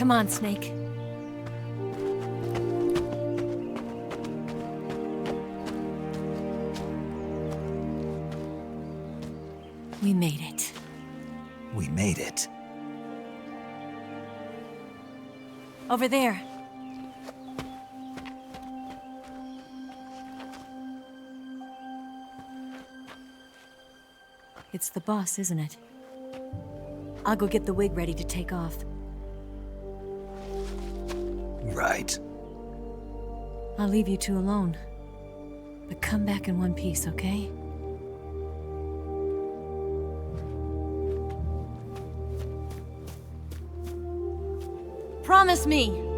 Come on, Snake. We made it. We made it. Over there. It's the boss, isn't it? I'll go get the wig ready to take off. Right. I'll leave you two alone. But come back in one piece, okay? Promise me!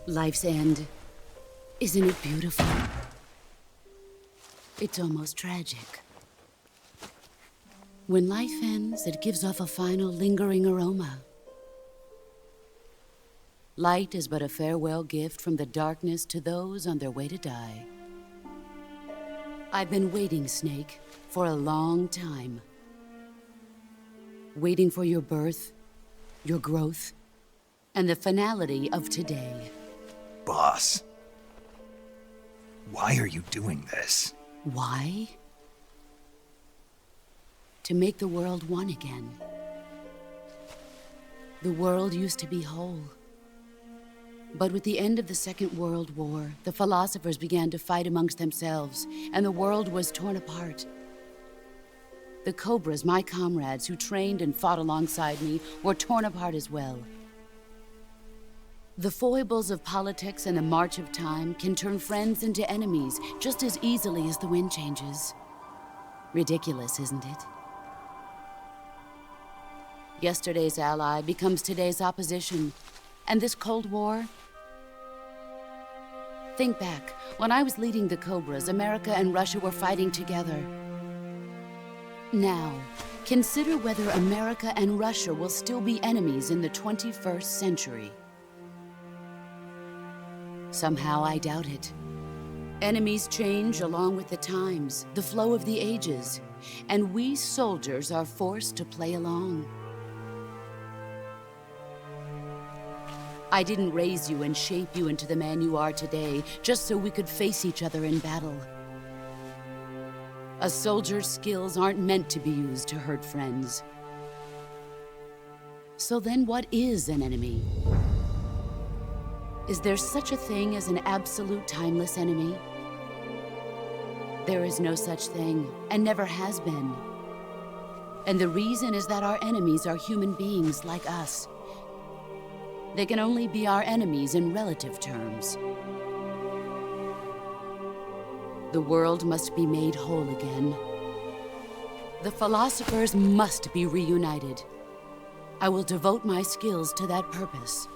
Life's end. Isn't it beautiful? It's almost tragic. When life ends, it gives off a final lingering aroma. Light is but a farewell gift from the darkness to those on their way to die. I've been waiting, Snake, for a long time. Waiting for your birth, your growth, and the finality of today. Boss. Why are you doing this? Why? To make the world one again. The world used to be whole. But with the end of the Second World War, the philosophers began to fight amongst themselves, and the world was torn apart. The Cobras, my comrades who trained and fought alongside me, were torn apart as well. The foibles of politics and the march of time can turn friends into enemies just as easily as the wind changes. Ridiculous, isn't it? Yesterday's ally becomes today's opposition. And this Cold War? Think back. When I was leading the Cobras, America and Russia were fighting together. Now, consider whether America and Russia will still be enemies in the 21st century. Somehow I doubt it. Enemies change along with the times, the flow of the ages, and we soldiers are forced to play along. I didn't raise you and shape you into the man you are today just so we could face each other in battle. A soldier's skills aren't meant to be used to hurt friends. So then what is an enemy? Is there such a thing as an absolute timeless enemy? There is no such thing, and never has been. And the reason is that our enemies are human beings like us. They can only be our enemies in relative terms. The world must be made whole again. The philosophers must be reunited. I will devote my skills to that purpose.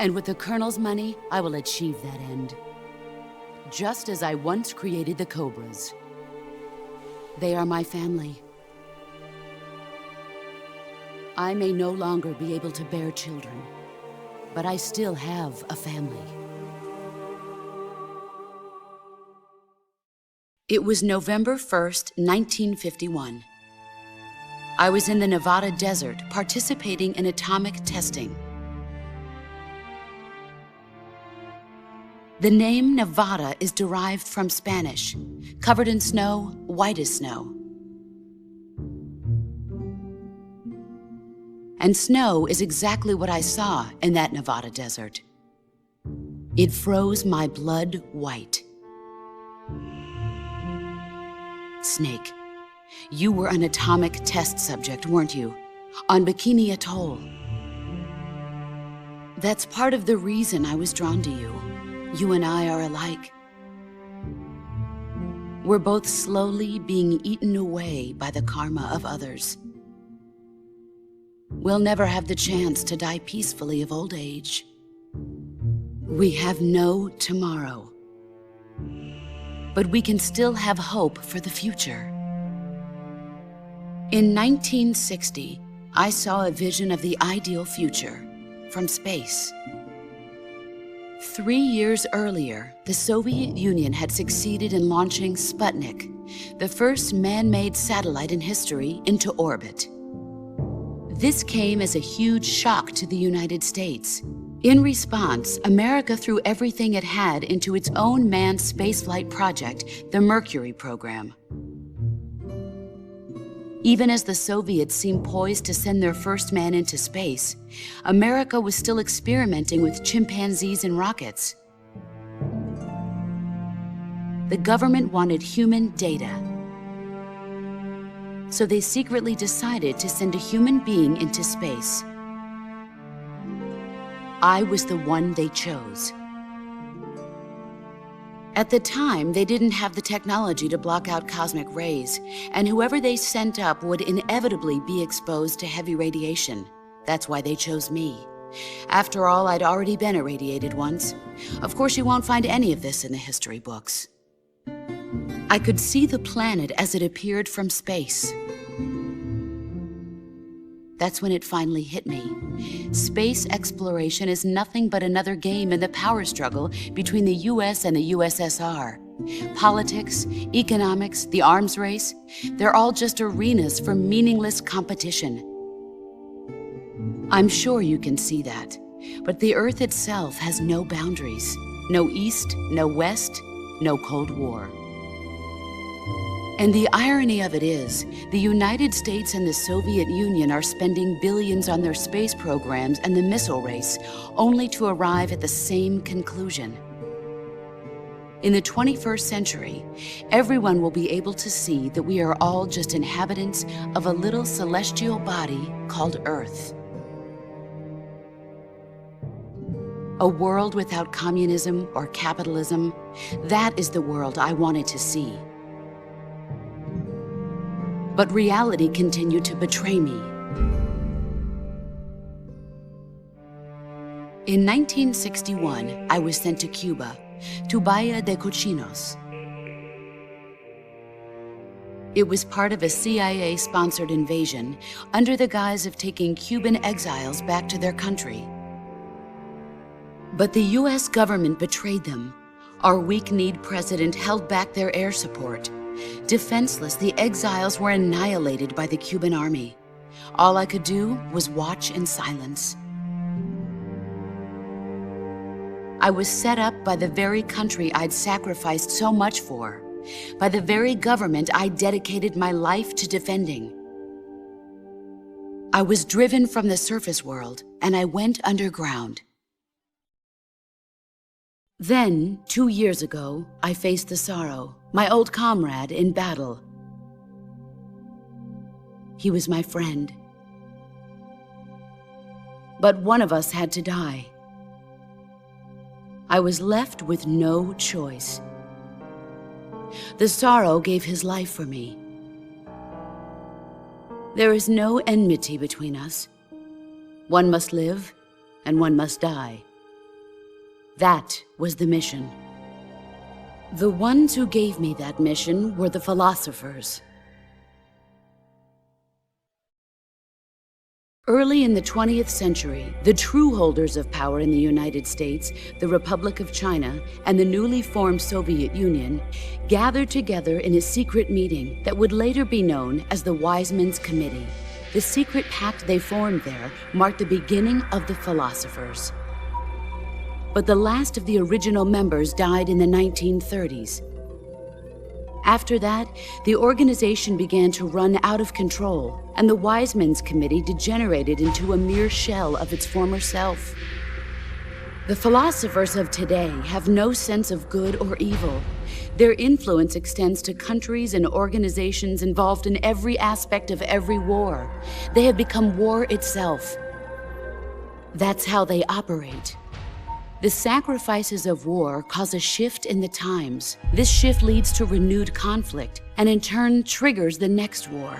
And with the Colonel's money, I will achieve that end. Just as I once created the Cobras. They are my family. I may no longer be able to bear children, but I still have a family. It was November 1st, 1951. I was in the Nevada desert participating in atomic testing. The name Nevada is derived from Spanish, covered in snow, white as snow. And snow is exactly what I saw in that Nevada desert. It froze my blood white. Snake, you were an atomic test subject, weren't you? On Bikini Atoll. That's part of the reason I was drawn to you. You and I are alike. We're both slowly being eaten away by the karma of others. we'll never have the chance to die peacefully of old age. We have no tomorrow. But we can still have hope for the future. In 1960, I saw a vision of the ideal future from space. 3 years earlier, the Soviet Union had succeeded in launching Sputnik, the first man-made satellite in history, into orbit. This came as a huge shock to the United States. In response, America threw everything it had into its own manned spaceflight project, the Mercury program. Even as the Soviets seemed poised to send their first man into space, America was still experimenting with chimpanzees and rockets. The government wanted human data, so they secretly decided to send a human being into space. I was the one they chose. At the time, they didn't have the technology to block out cosmic rays, and whoever they sent up would inevitably be exposed to heavy radiation. That's why they chose me. After all, I'd already been irradiated once. Of course, you won't find any of this in the history books. I could see the planet as it appeared from space. That's when it finally hit me. Space exploration is nothing but another game in the power struggle between the US and the USSR. Politics, economics, the arms race, they're all just arenas for meaningless competition. I'm sure you can see that, but the Earth itself has no boundaries. No East, no West, no Cold War. And the irony of it is, the United States and the Soviet Union are spending billions on their space programs and the missile race, only to arrive at the same conclusion. In the 21st century, everyone will be able to see that we are all just inhabitants of a little celestial body called Earth. A world without communism or capitalism, that is the world I wanted to see. But reality continued to betray me. In 1961, I was sent to Cuba, to Bahia de Cochinos. It was part of a CIA-sponsored invasion under the guise of taking Cuban exiles back to their country. But the US government betrayed them. Our weak-kneed president held back their air support. Defenseless, the exiles were annihilated by the Cuban army. All I could do was watch in silence. I was set up by the very country I'd sacrificed so much for, by the very government I dedicated my life to defending. I was driven from the surface world, and I went underground. Then, 2 years ago, I faced the sorrow, my old comrade in battle. He was my friend. But one of us had to die. I was left with no choice. The sorrow gave his life for me. There is no enmity between us. One must live, and one must die. That was the mission. The ones who gave me that mission were the philosophers. Early in the 20th century, the true holders of power in the United States, the Republic of China, and the newly formed Soviet Union gathered together in a secret meeting that would later be known as the Wise Men's Committee. The secret pact they formed there marked the beginning of the philosophers. But the last of the original members died in the 1930s. After that, the organization began to run out of control, and the Wise Men's Committee degenerated into a mere shell of its former self. The philosophers of today have no sense of good or evil. Their influence extends to countries and organizations involved in every aspect of every war. They have become war itself. That's how they operate. The sacrifices of war cause a shift in the times. This shift leads to renewed conflict, and in turn triggers the next war.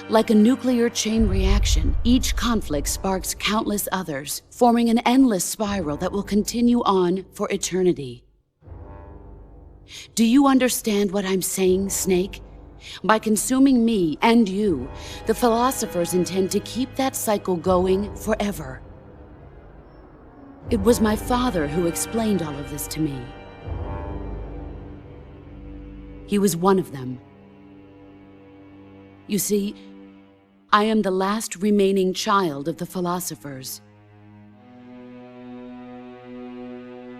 Like a nuclear chain reaction, each conflict sparks countless others, forming an endless spiral that will continue on for eternity. Do you understand what I'm saying, Snake? By consuming me and you, the philosophers intend to keep that cycle going forever. It was my father who explained all of this to me. He was one of them. You see, I am the last remaining child of the philosophers.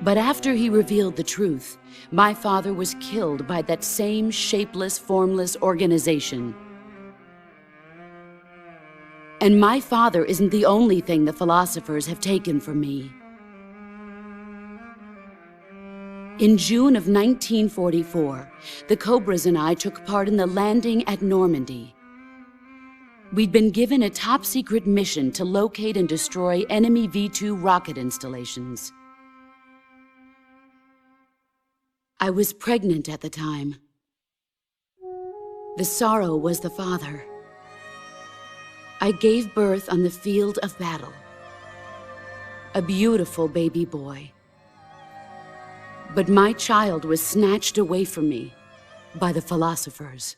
But after he revealed the truth, my father was killed by that same shapeless, formless organization. And my father isn't the only thing the philosophers have taken from me. In June of 1944, the Cobras and I took part in the landing at Normandy. We'd been given a top-secret mission to locate and destroy enemy V-2 rocket installations. I was pregnant at the time. The sorrow was the father. I gave birth on the field of battle. A beautiful baby boy. But my child was snatched away from me by the philosophers.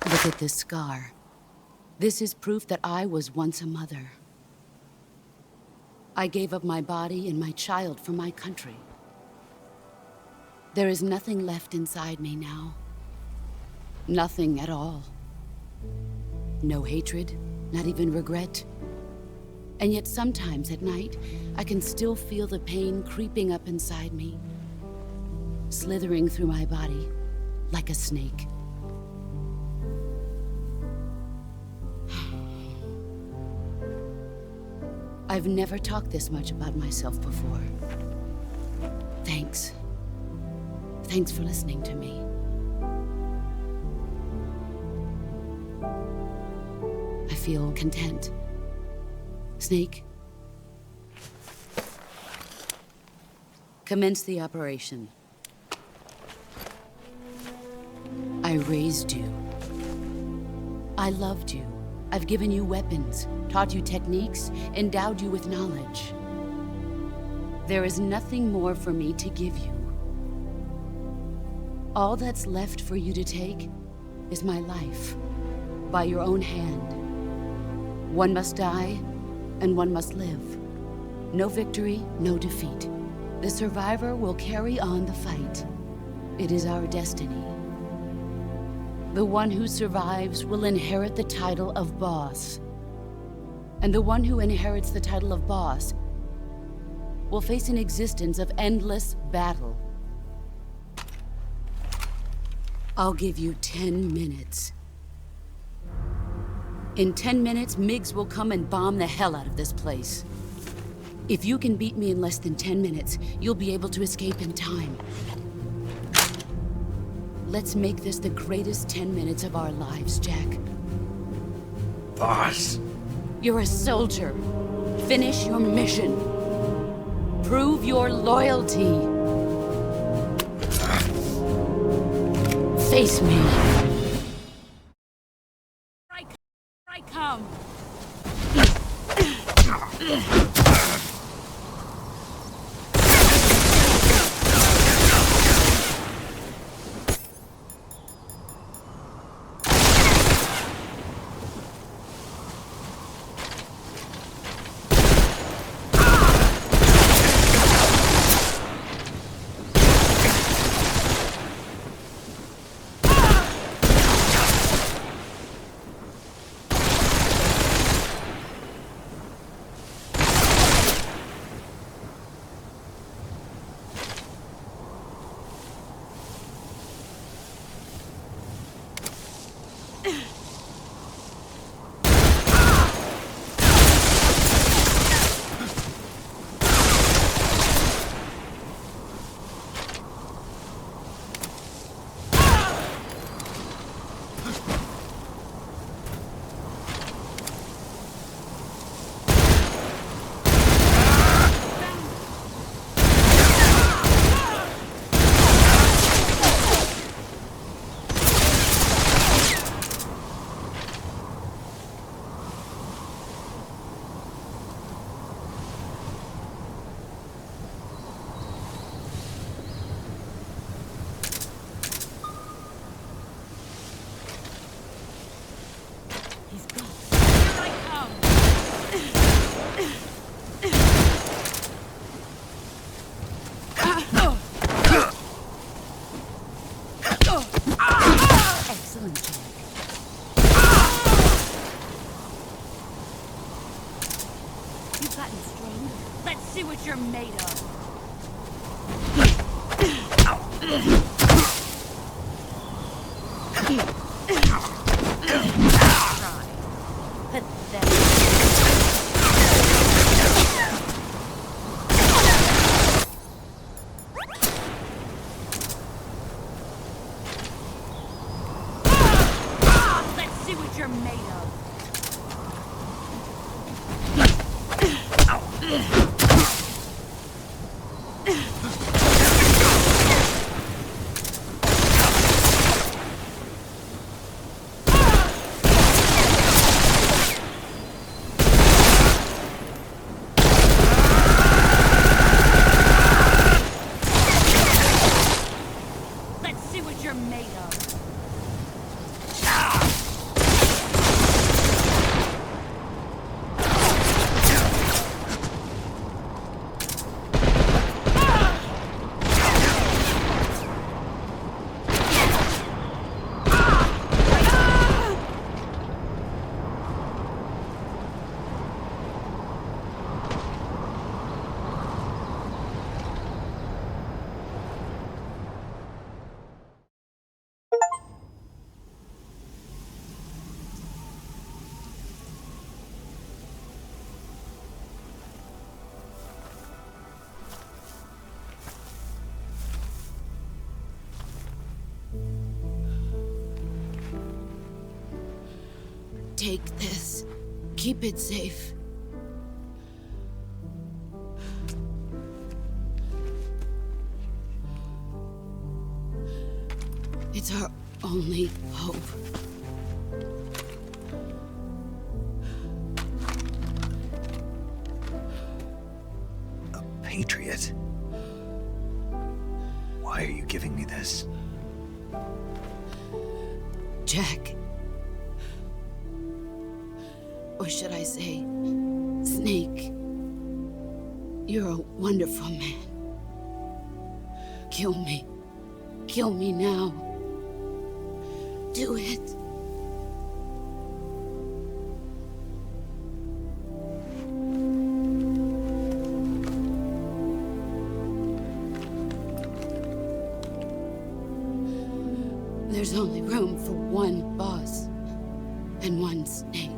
Look at this scar. This is proof that I was once a mother. I gave up my body and my child for my country. There is nothing left inside me now. Nothing at all. No hatred, not even regret. And yet sometimes at night, I can still feel the pain creeping up inside me, slithering through my body like a snake. I've never talked this much about myself before. Thanks. Thanks for listening to me. I feel content. Snake, commence the operation. I raised you. I loved you. I've given you weapons, taught you techniques, endowed you with knowledge. There is nothing more for me to give you. All that's left for you to take is my life, by your own hand. One must die, and one must live. No victory, no defeat. The survivor will carry on the fight. It is our destiny. The one who survives will inherit the title of boss. And the one who inherits the title of boss will face an existence of endless battle. I'll give you 10 minutes. In 10 minutes, MiGs will come and bomb the hell out of this place. If you can beat me in less than 10 minutes, you'll be able to escape in time. Let's make this the greatest 10 minutes of our lives, Jack. Boss. You're a soldier. Finish your mission. Prove your loyalty. Face me. I come. Excellent, Jack. You've gotten stronger. Let's see what you're made of. You're made of. Let's see what you're made of. Take this. Keep it safe. It's our only hope. A patriot? Why are you giving me this? Jack. Or should I say, Snake? You're a wonderful man. Kill me. Kill me now. Do it. There's only room for one boss and one snake.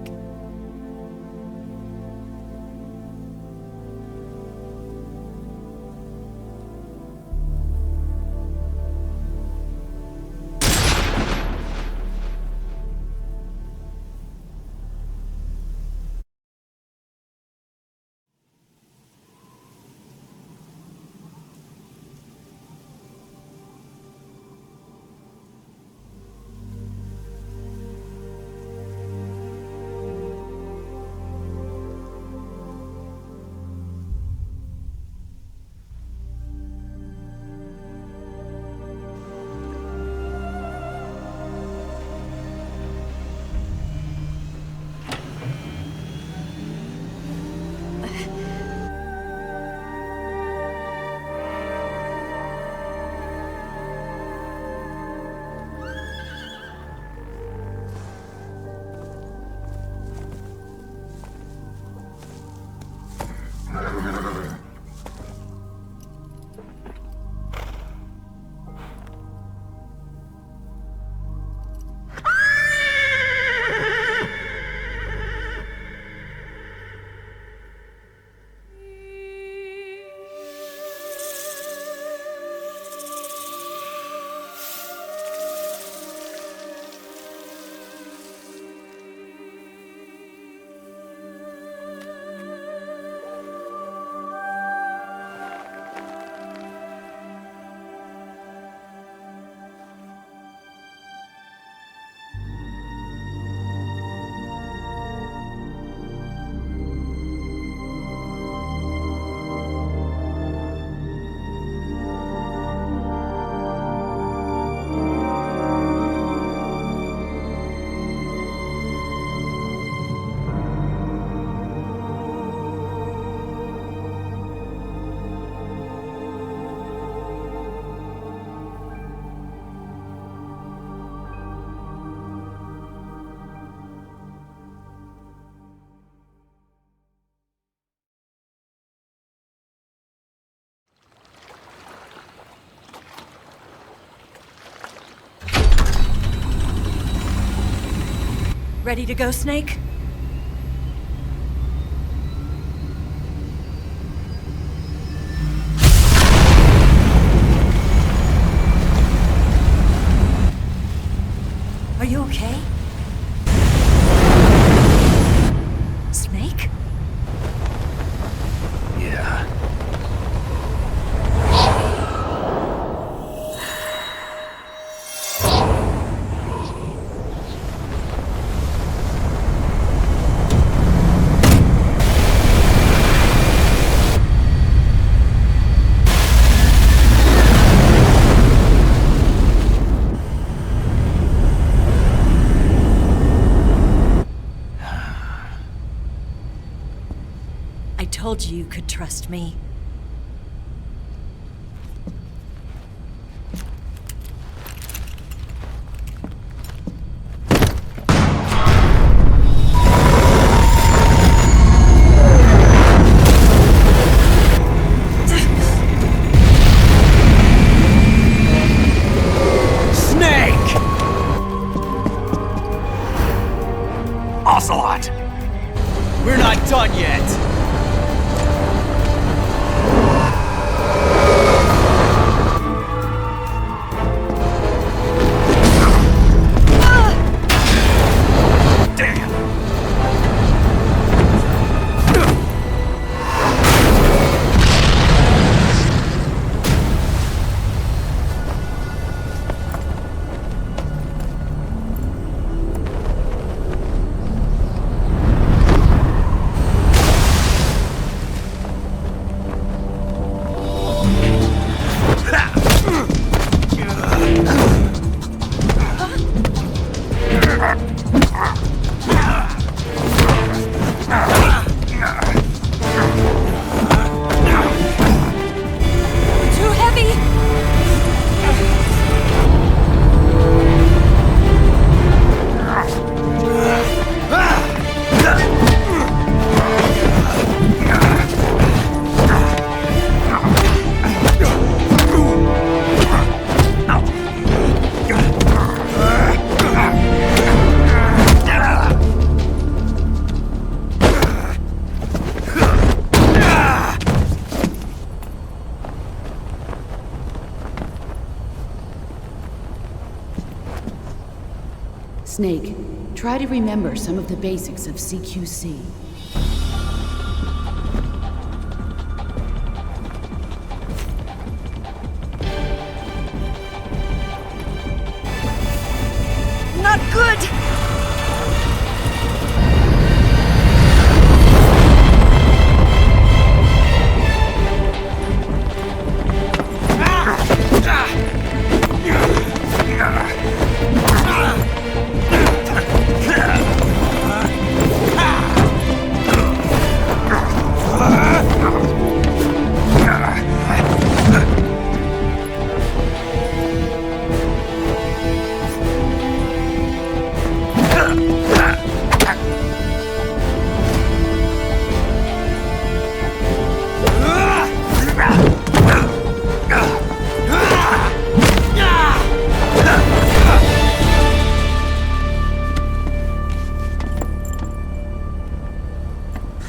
Ready to go, Snake? Are you okay? Snake? Yeah. I told you you could trust me. Snake! Ocelot! We're not done yet! Damn! Too heavy! Snake, try to remember some of the basics of CQC. Not good!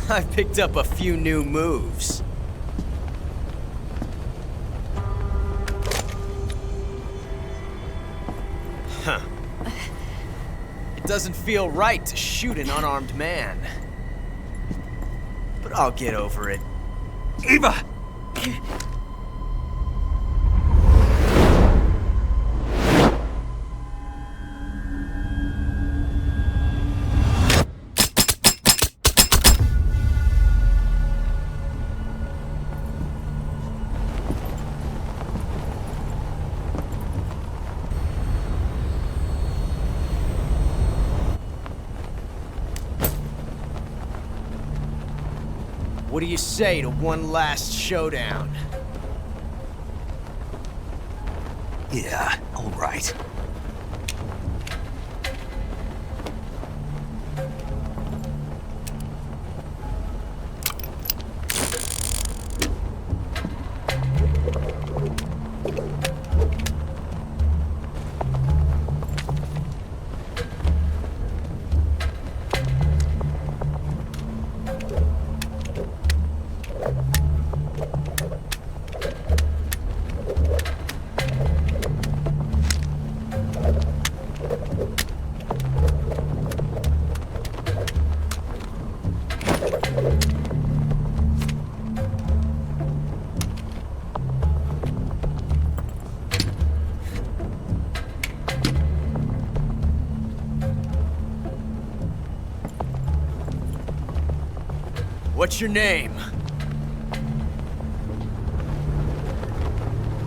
I picked up a few new moves. Huh. It doesn't feel right to shoot an unarmed man. But I'll get over it. Eva! What do you say to one last showdown? Yeah, all right. What's your name?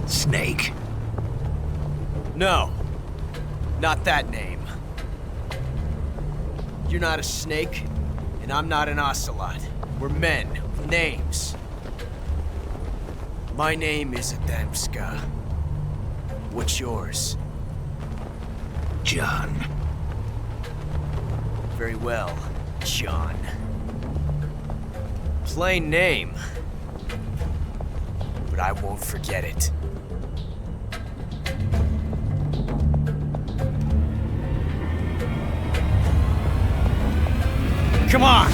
Snake. No. Not that name. You're not a snake, and I'm not an ocelot. We're men with names. My name is Adamska. What's yours? John. Very well, John. Plain name. But I won't forget it. Come on!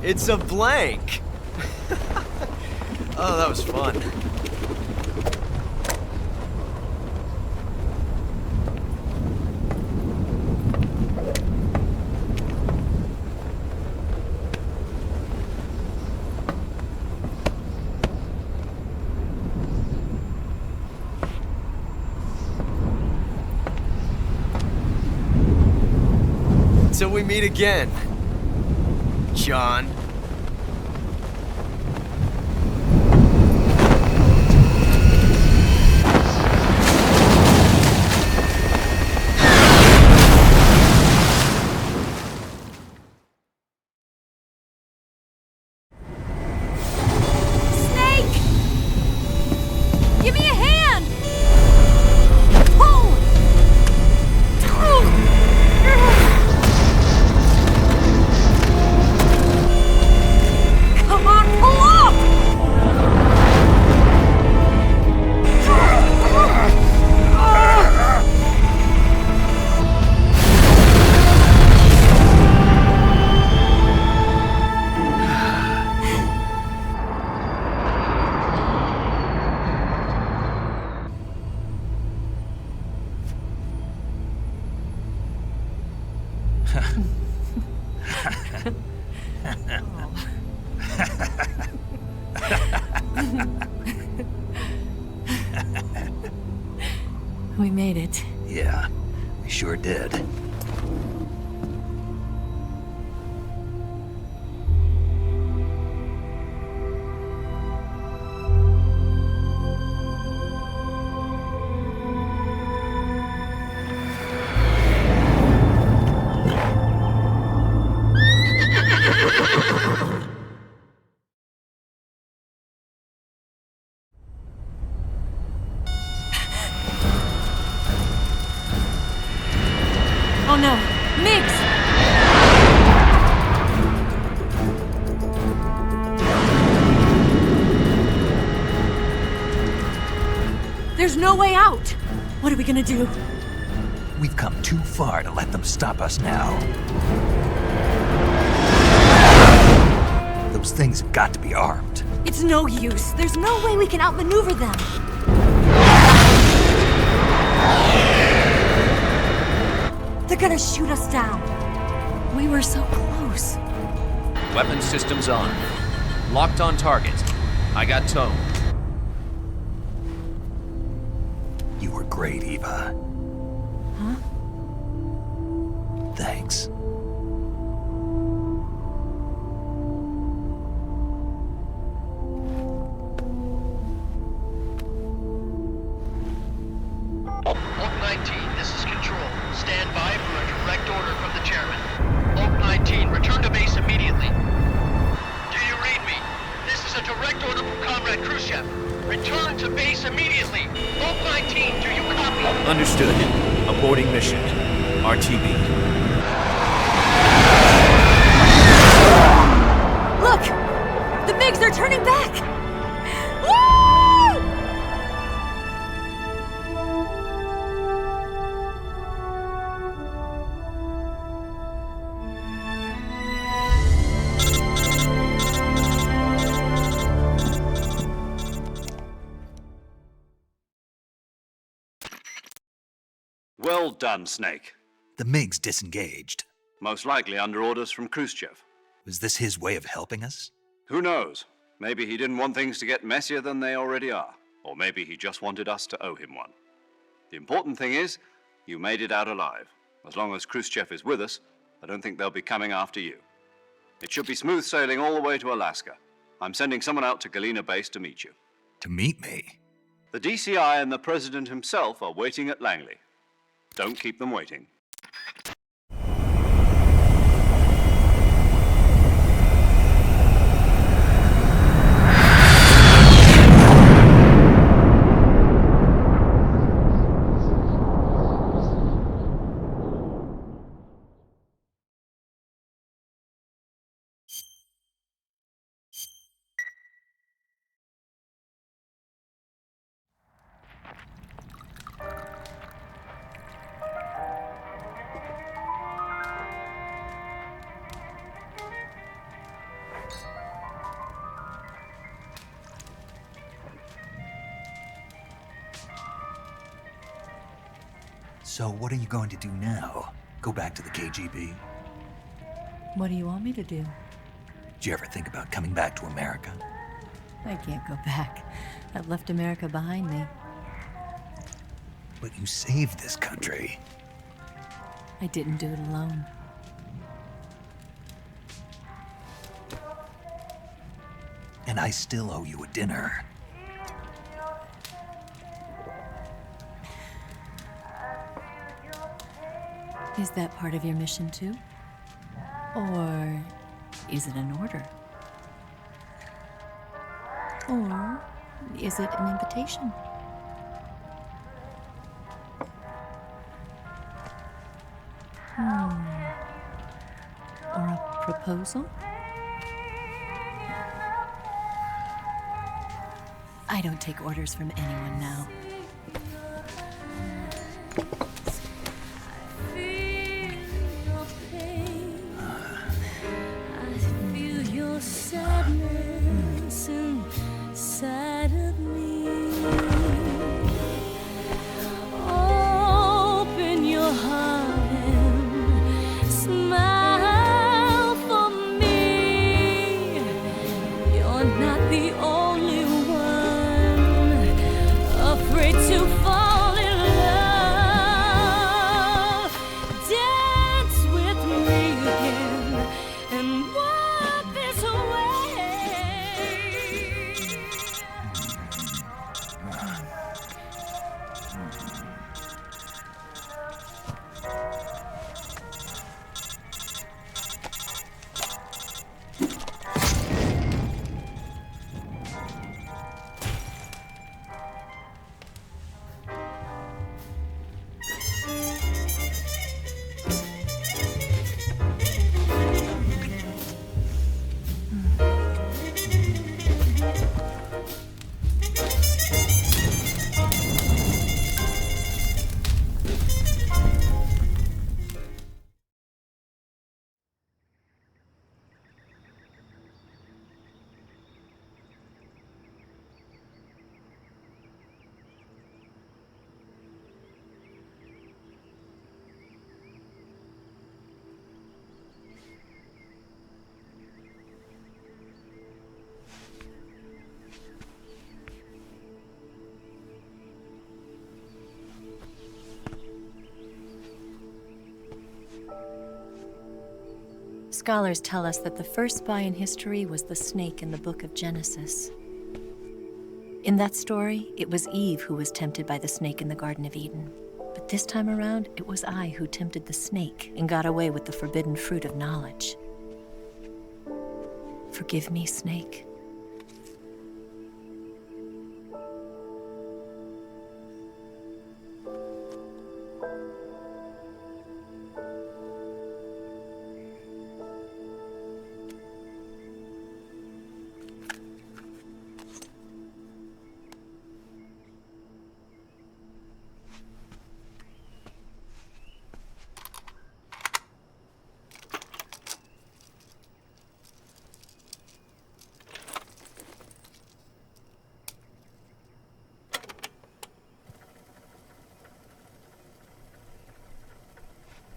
It's a blank. Oh, that was fun. Till we meet again, John. Snake! Give me a hand! Pull! Come on, pull up! We made it. Yeah, we sure did. Oh no, Miggs! There's no way out! What are we gonna do? We've come too far to let them stop us now. Those things have got to be armed. It's no use. There's no way we can outmaneuver them. They're gonna shoot us down. We were so close. Weapon systems on. Locked on target. I got towed. You were great, Eva. Huh? Thanks. RTB. Look! The MiGs are turning back! Woo! Well done, Snake. The MiGs disengaged. Most likely under orders from Khrushchev. Was this his way of helping us? Who knows? Maybe he didn't want things to get messier than they already are. Or maybe he just wanted us to owe him one. The important thing is, you made it out alive. As long as Khrushchev is with us, I don't think they'll be coming after you. It should be smooth sailing all the way to Alaska. I'm sending someone out to Galena Base to meet you. To meet me? The DCI and the President himself are waiting at Langley. Don't keep them waiting. So what are you going to do now? Go back to the KGB? What do you want me to do? Did you ever think about coming back to America? I can't go back. I've left America behind me. But you saved this country. I didn't do it alone. And I still owe you a dinner. Is that part of your mission too? Or is it an order? Or is it an invitation? Or a proposal? I don't take orders from anyone now. Scholars tell us that the first spy in history was the snake in the book of Genesis. In that story, it was Eve who was tempted by the snake in the Garden of Eden. But this time around, it was I who tempted the snake and got away with the forbidden fruit of knowledge. Forgive me, Snake.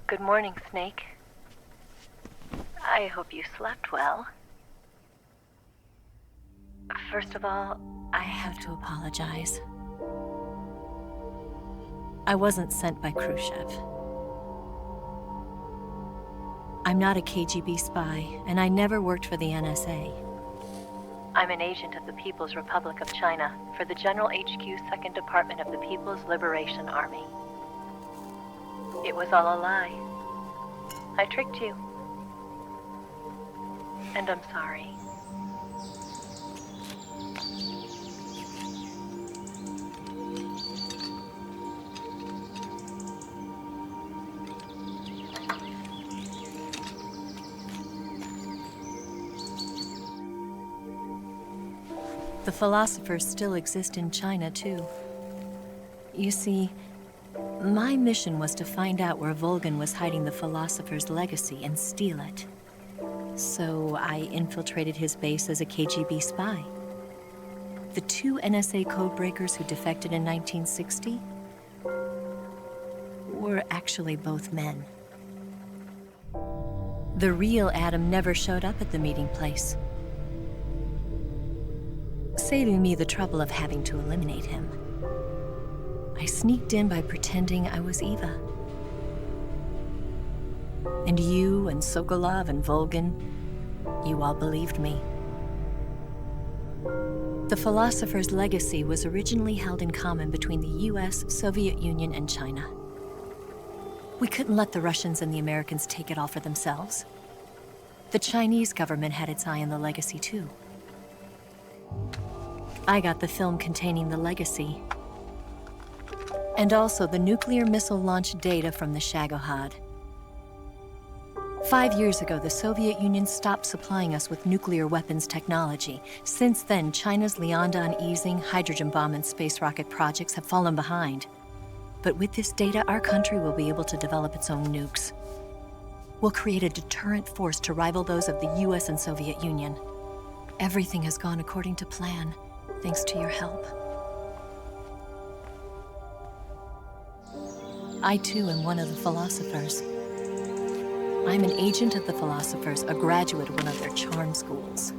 Good morning, Snake. I hope you slept well. First of all, I have to apologize. I wasn't sent by Khrushchev. I'm not a KGB spy, and I never worked for the NSA. I'm an agent of the People's Republic of China for the General HQ 2nd Department of the People's Liberation Army. It was all a lie. I tricked you. And I'm sorry. The philosophers still exist in China, too. You see, my mission was to find out where Volgin was hiding the philosopher's legacy and steal it. So I infiltrated his base as a KGB spy. The 2 NSA codebreakers who defected in 1960 were actually both men. The real Adam never showed up at the meeting place, saving me the trouble of having to eliminate him. I sneaked in by pretending I was Eva. And you and Sokolov and Volgin, you all believed me. The philosopher's legacy was originally held in common between the US, Soviet Union, and China. We couldn't let the Russians and the Americans take it all for themselves. The Chinese government had its eye on the legacy, too. I got the film containing the legacy, and also the nuclear missile launch data from the Shagohod. 5 years ago, the Soviet Union stopped supplying us with nuclear weapons technology. Since then, China's Liaodong easing, hydrogen bomb, and space rocket projects have fallen behind. But with this data, our country will be able to develop its own nukes. We'll create a deterrent force to rival those of the US and Soviet Union. Everything has gone according to plan, thanks to your help. I too am one of the philosophers. I'm an agent of the philosophers, a graduate of one of their charm schools.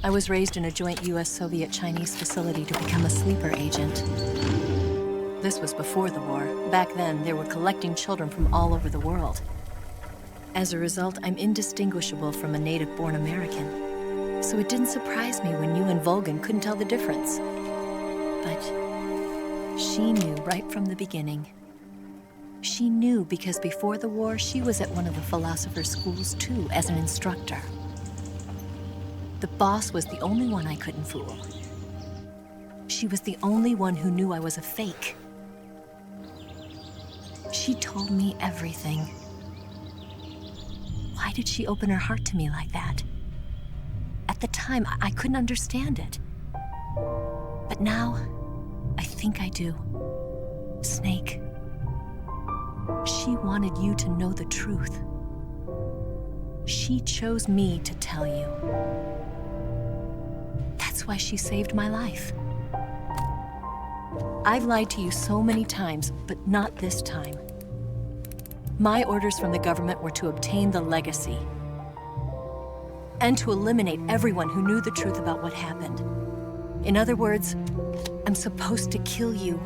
I was raised in a joint US-Soviet-Chinese facility to become a sleeper agent. This was before the war. Back then, they were collecting children from all over the world. As a result, I'm indistinguishable from a native-born American. So it didn't surprise me when you and Volgin couldn't tell the difference. But she knew right from the beginning. She knew because before the war, she was at one of the philosopher's schools too, as an instructor. The boss was the only one I couldn't fool. She was the only one who knew I was a fake. She told me everything. Why did she open her heart to me like that? At the time, I couldn't understand it. But now, I think I do. Snake. She wanted you to know the truth. She chose me to tell you. That's why she saved my life. I've lied to you so many times, but not this time. My orders from the government were to obtain the legacy and to eliminate everyone who knew the truth about what happened. In other words, I'm supposed to kill you.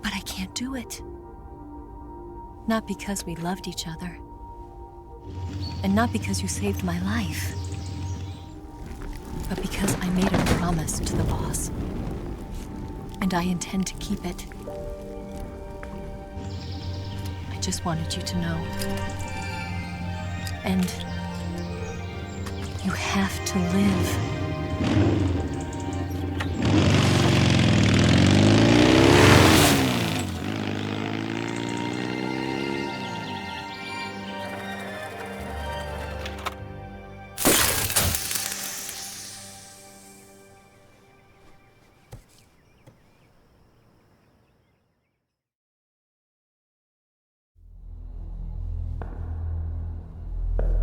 But I can't do it. Not because we loved each other. And not because you saved my life. But because I made a promise to the boss. And I intend to keep it. I just wanted you to know. And you have to live.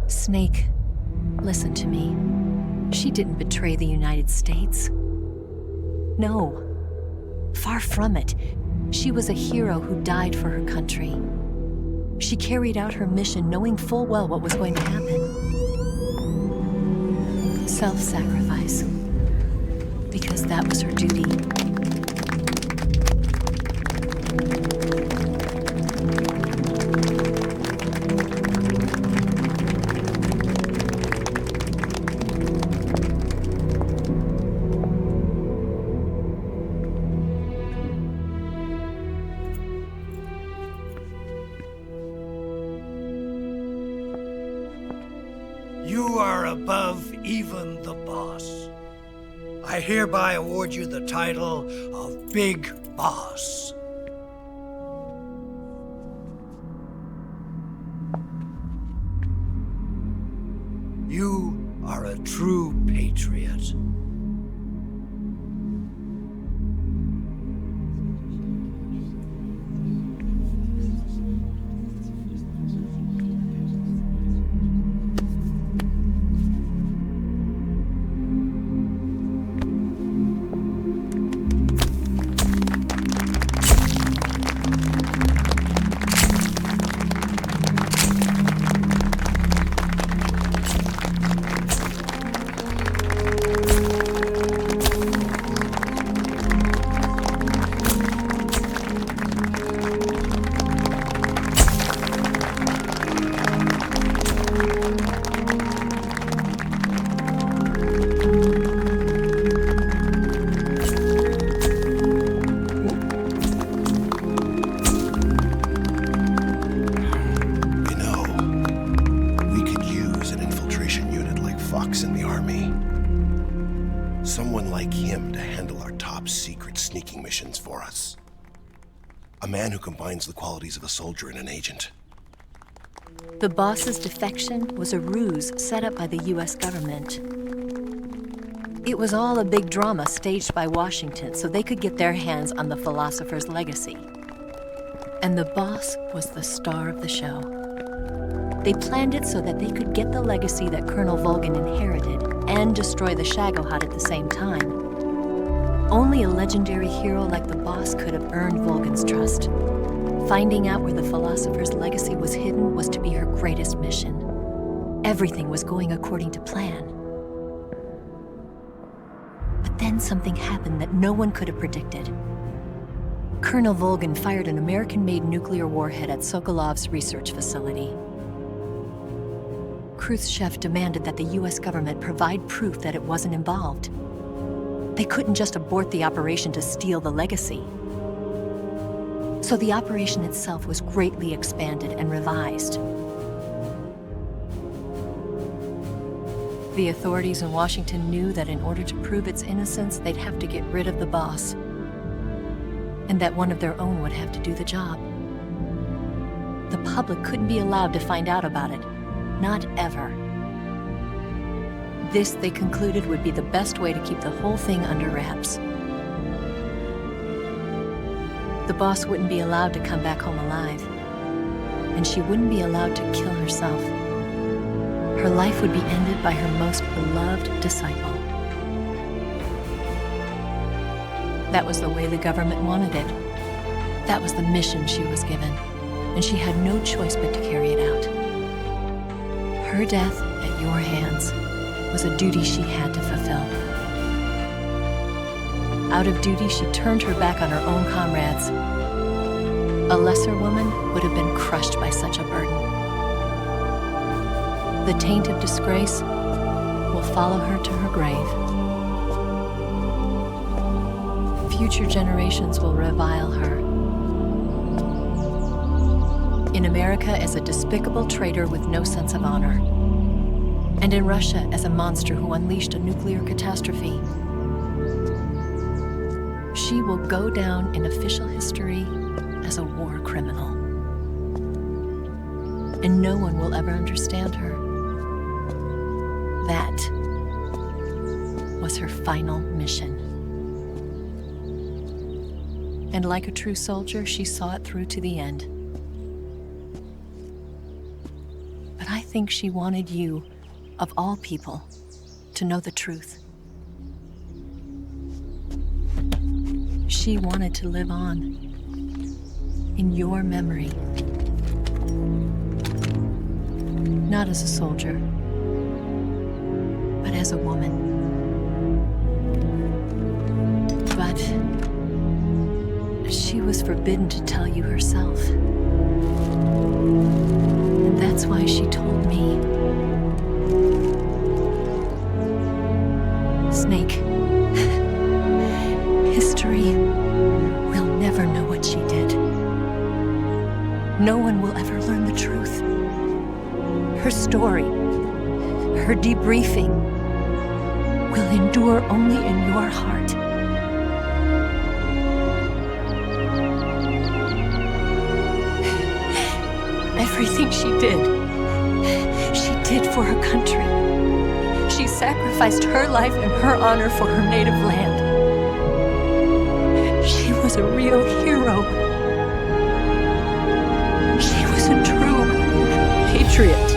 Snake, Listen to me. She didn't betray the United States. No. Far from it. She was a hero who died for her country. She carried out her mission knowing full well what was going to happen. Self-sacrifice. Because that was her duty. You are above even the boss. I hereby award you the title of Big Boss. You are a true patriot. In the army. Someone like him to handle our top secret sneaking missions for us. A man who combines the qualities of a soldier and an agent. The boss's defection was a ruse set up by the US government. It was all a big drama staged by Washington so they could get their hands on the philosopher's legacy. And the boss was the star of the show. They planned it so that they could get the legacy that Colonel Volgin inherited and destroy the Shagohod at the same time. Only a legendary hero like the boss could have earned Volgin's trust. Finding out where the philosopher's legacy was hidden was to be her greatest mission. Everything was going according to plan. But then something happened that no one could have predicted. Colonel Volgin fired an American-made nuclear warhead at Sokolov's research facility. Khrushchev demanded that the US government provide proof that it wasn't involved. They couldn't just abort the operation to steal the legacy. So the operation itself was greatly expanded and revised. The authorities in Washington knew that in order to prove its innocence, they'd have to get rid of the boss, and that one of their own would have to do the job. The public couldn't be allowed to find out about it. Not ever. This, they concluded, would be the best way to keep the whole thing under wraps. The boss wouldn't be allowed to come back home alive, and she wouldn't be allowed to kill herself. Her life would be ended by her most beloved disciple. That was the way the government wanted it. That was the mission she was given, and she had no choice but to carry it out. Her death at your hands was a duty she had to fulfill. Out of duty, she turned her back on her own comrades. A lesser woman would have been crushed by such a burden. The taint of disgrace will follow her to her grave. Future generations will revile her. In America as a despicable traitor with no sense of honor. And in Russia as a monster who unleashed a nuclear catastrophe. She will go down in official history as a war criminal. And no one will ever understand her. That was her final mission. And like a true soldier, she saw it through to the end. But I think she wanted you of all people, to know the truth. She wanted to live on, in your memory. Not as a soldier, but as a woman. But she was forbidden to tell you herself. And that's why she told me. Snake, history will never know what she did. No one will ever learn the truth. Her story, her debriefing, will endure only in your heart. Everything she did for her country. She sacrificed her life and her honor for her native land. She was a real hero. She was a true patriot.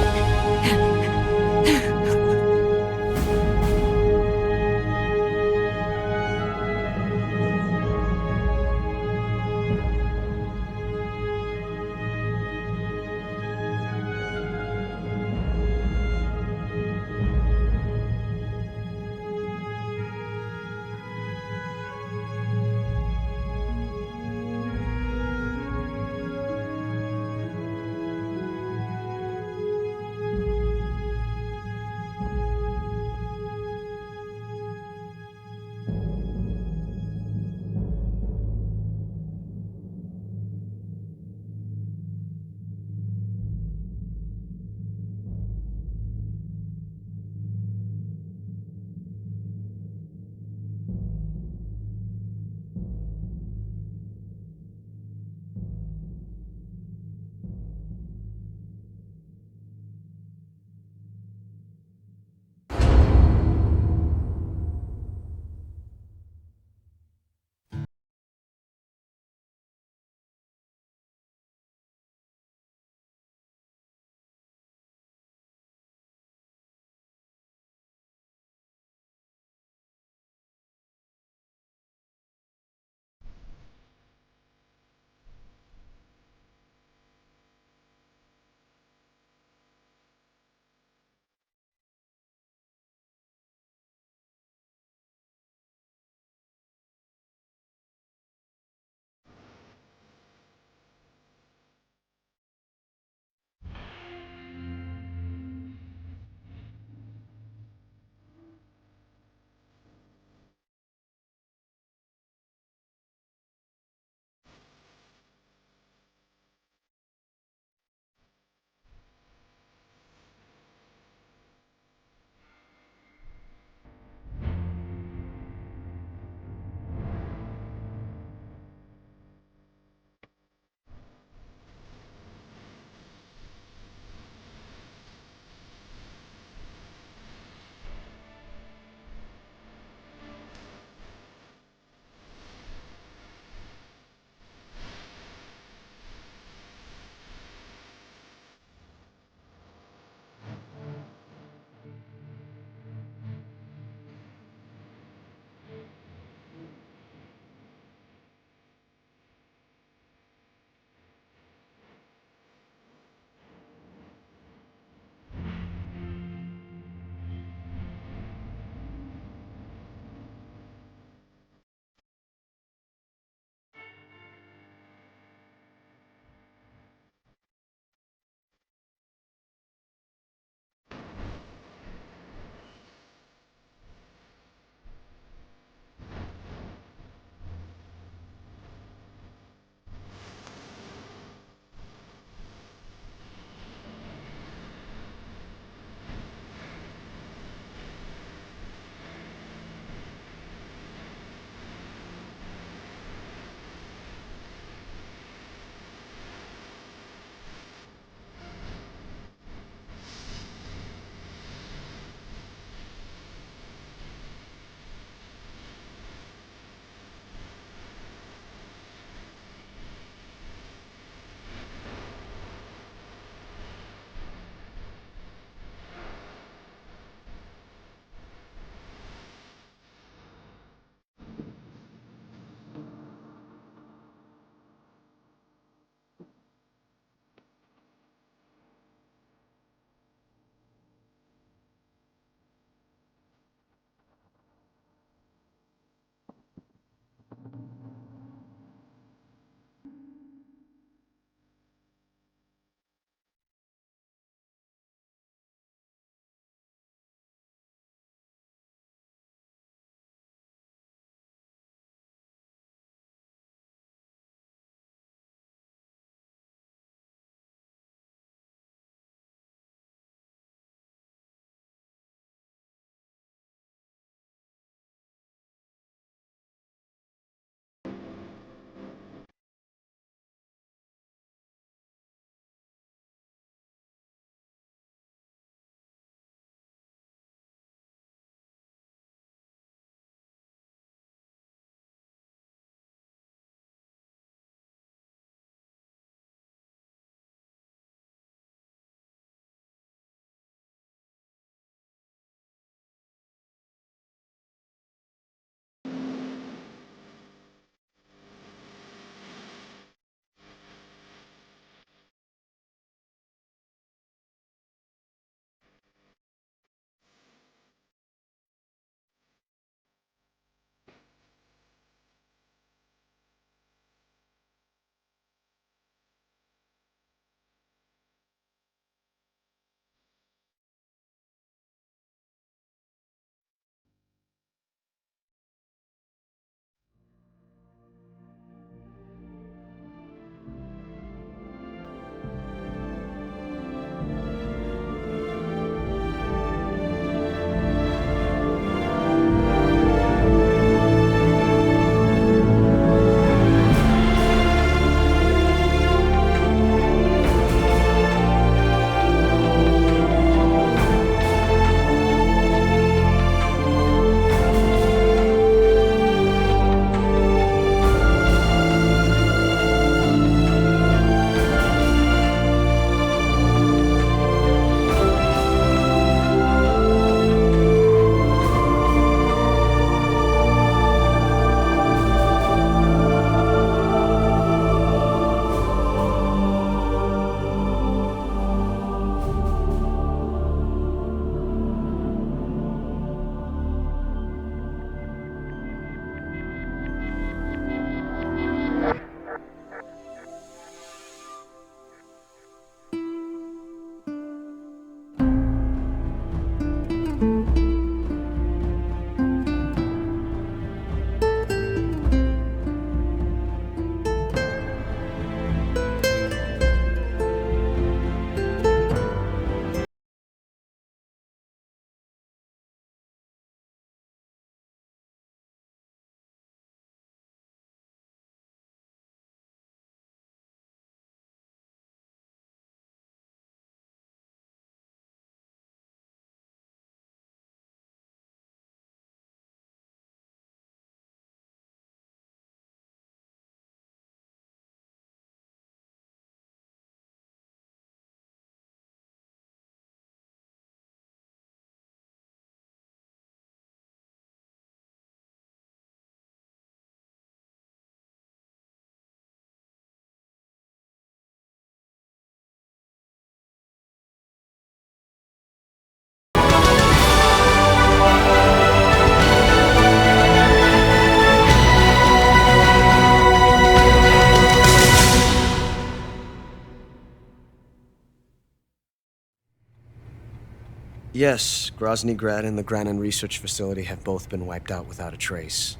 Yes, Grozny Grad and the Granin Research Facility have both been wiped out without a trace.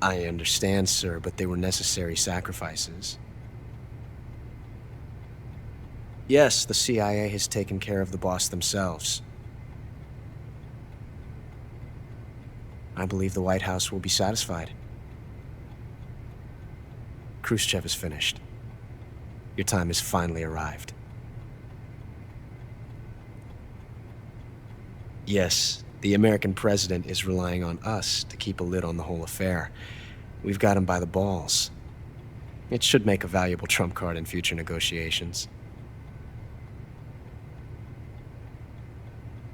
I understand, sir, but they were necessary sacrifices. Yes, the CIA has taken care of the boss themselves. I believe the White House will be satisfied. Khrushchev is finished. Your time has finally arrived. Yes, the American president is relying on us to keep a lid on the whole affair. We've got him by the balls. It should make a valuable trump card in future negotiations.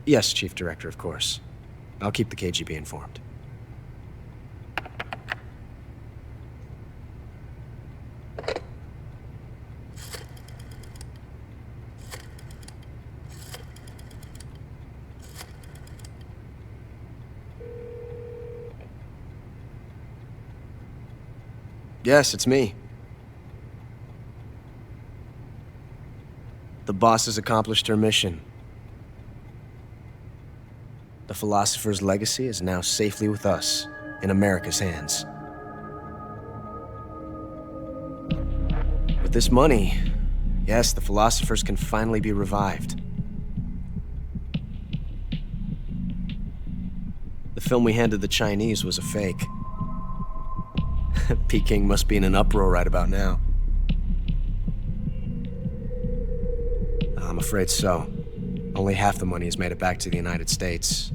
Yes, Chief Director, of course. I'll keep the KGB informed. Yes, it's me. The boss has accomplished her mission. The philosopher's legacy is now safely with us, in America's hands. With this money, yes, the philosophers can finally be revived. The film we handed the Chinese was a fake. Peking must be in an uproar right about now. I'm afraid so. Only half the money has made it back to the United States.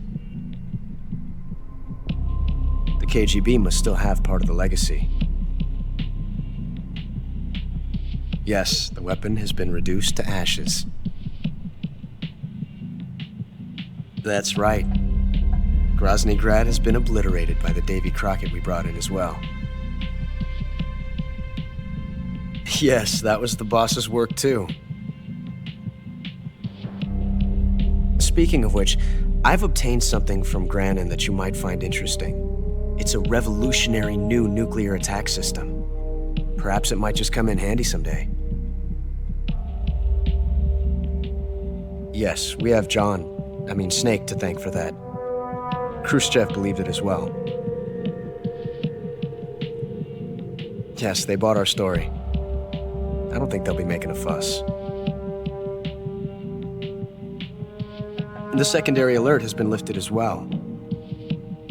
The KGB must still have part of the legacy. Yes, the weapon has been reduced to ashes. That's right. Grozny Grad has been obliterated by the Davy Crockett we brought in as well. Yes, that was the boss's work too. Speaking of which, I've obtained something from Granin that you might find interesting. It's a revolutionary new nuclear attack system. Perhaps it might just come in handy someday. Yes, we have Snake to thank for that. Khrushchev believed it as well. Yes, they bought our story. I don't think they'll be making a fuss. The secondary alert has been lifted as well.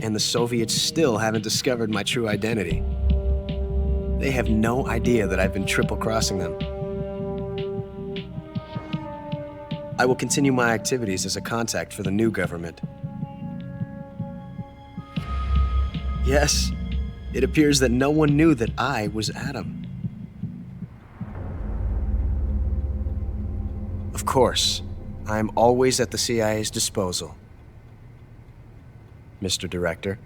And the Soviets still haven't discovered my true identity. They have no idea that I've been triple-crossing them. I will continue my activities as a contact for the new government. Yes, it appears that no one knew that I was Adam. Of course, I'm always at the CIA's disposal, Mr. Director.